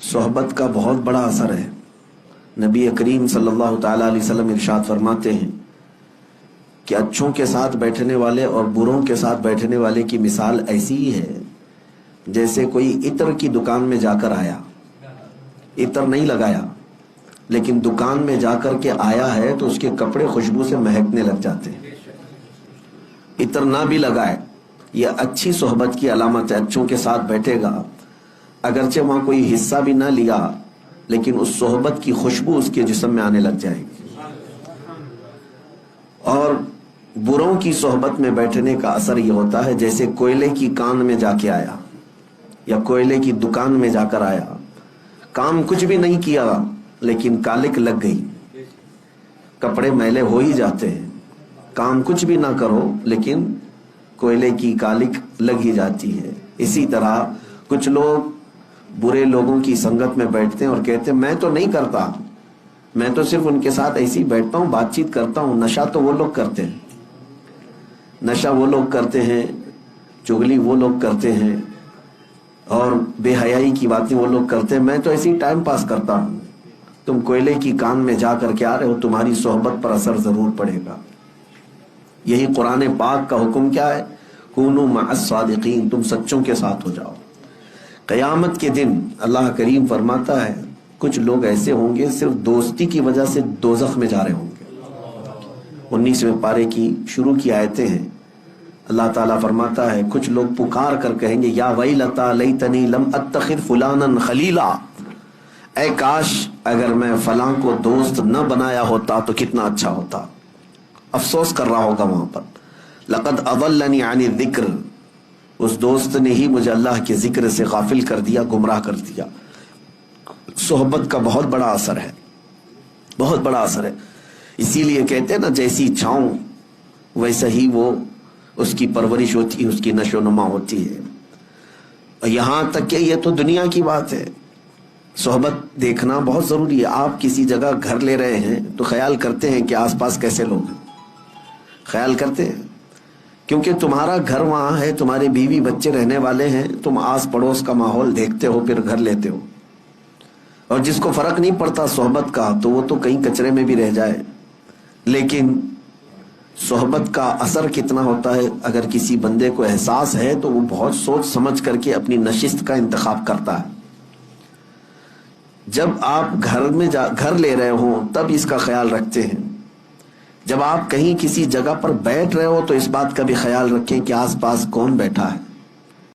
صحبت کا بہت بڑا اثر ہے۔ نبی کریم صلی اللہ تعالیٰ علیہ وسلم ارشاد فرماتے ہیں کہ اچھوں کے ساتھ بیٹھنے والے اور بروں کے ساتھ بیٹھنے والے کی مثال ایسی ہی ہے جیسے کوئی عطر کی دکان میں جا کر آیا، عطر نہیں لگایا لیکن دکان میں جا کر کے آیا ہے تو اس کے کپڑے خوشبو سے مہکنے لگ جاتے ہیں۔ عطر نہ بھی لگائے، یہ اچھی صحبت کی علامت ہے۔ اچھوں کے ساتھ بیٹھے گا، اگرچہ وہاں کوئی حصہ بھی نہ لیا لیکن اس صحبت کی خوشبو اس کے جسم میں آنے لگ جائے گی۔ اور بروں کی صحبت میں بیٹھنے کا اثر یہ ہوتا ہے جیسے کوئلے کی کان میں جا کے آیا یا کوئلے کی دکان میں جا کر آیا، کام کچھ بھی نہیں کیا لیکن کالک لگ گئی، کپڑے میلے ہو ہی جاتے ہیں۔ کام کچھ بھی نہ کرو لیکن کوئلے کی کالک لگ ہی جاتی ہے۔ اسی طرح کچھ لوگ برے لوگوں کی سنگت میں بیٹھتے ہیں اور کہتے ہیں میں تو نہیں کرتا، میں تو صرف ان کے ساتھ ایسے ہی بیٹھتا ہوں، بات چیت کرتا ہوں۔ نشہ تو وہ لوگ کرتے ہیں، نشہ وہ لوگ کرتے ہیں، چغلی وہ لوگ کرتے ہیں اور بے حیائی کی باتیں وہ لوگ کرتے ہیں، میں تو ایسے ہی ٹائم پاس کرتا ہوں۔ تم کوئلے کی کان میں جا کر کے آ رہے ہو، تمہاری صحبت پر اثر ضرور پڑے گا۔ یہی قرآن پاک کا حکم کیا ہے؟ کونوا مع الصادقین، تم سچوں کے ساتھ ہو جاؤ۔ قیامت کے دن اللہ کریم فرماتا ہے کچھ لوگ ایسے ہوں گے صرف دوستی کی وجہ سے دوزخ میں جا رہے ہوں گے۔ 19ویں پارے کی شروع کی آیتیں ہیں۔ اللہ تعالیٰ فرماتا ہے کچھ لوگ پکار کر کہیں گے یا ویلتا لیتنی لم اتخذ فلانا خلیلا، اے کاش اگر میں فلاں کو دوست نہ بنایا ہوتا تو کتنا اچھا ہوتا۔ افسوس کر رہا ہوگا وہاں پر۔ لقد اضلنی عن الذکر، اس دوست نے ہی مجھے اللہ کے ذکر سے غافل کر دیا، گمراہ کر دیا۔ صحبت کا بہت بڑا اثر ہے، بہت بڑا اثر ہے۔ اسی لیے کہتے ہیں نا جیسی چھاؤں ویسا ہی وہ اس کی پرورش ہوتی ہے، اس کی نشو و نما ہوتی ہے۔ یہاں تک کہ یہ تو دنیا کی بات ہے، صحبت دیکھنا بہت ضروری ہے۔ آپ کسی جگہ گھر لے رہے ہیں تو خیال کرتے ہیں کہ آس پاس کیسے لوگ ہیں، خیال کرتے ہیں کیونکہ تمہارا گھر وہاں ہے، تمہارے بیوی بچے رہنے والے ہیں، تم آس پڑوس کا ماحول دیکھتے ہو پھر گھر لیتے ہو۔ اور جس کو فرق نہیں پڑتا صحبت کا تو وہ تو کہیں کچرے میں بھی رہ جائے، لیکن صحبت کا اثر کتنا ہوتا ہے اگر کسی بندے کو احساس ہے تو وہ بہت سوچ سمجھ کر کے اپنی نشست کا انتخاب کرتا ہے۔ جب آپ گھر لے رہے ہوں تب اس کا خیال رکھتے ہیں، جب آپ کہیں کسی جگہ پر بیٹھ رہے ہو تو اس بات کا بھی خیال رکھیں کہ آس پاس کون بیٹھا ہے۔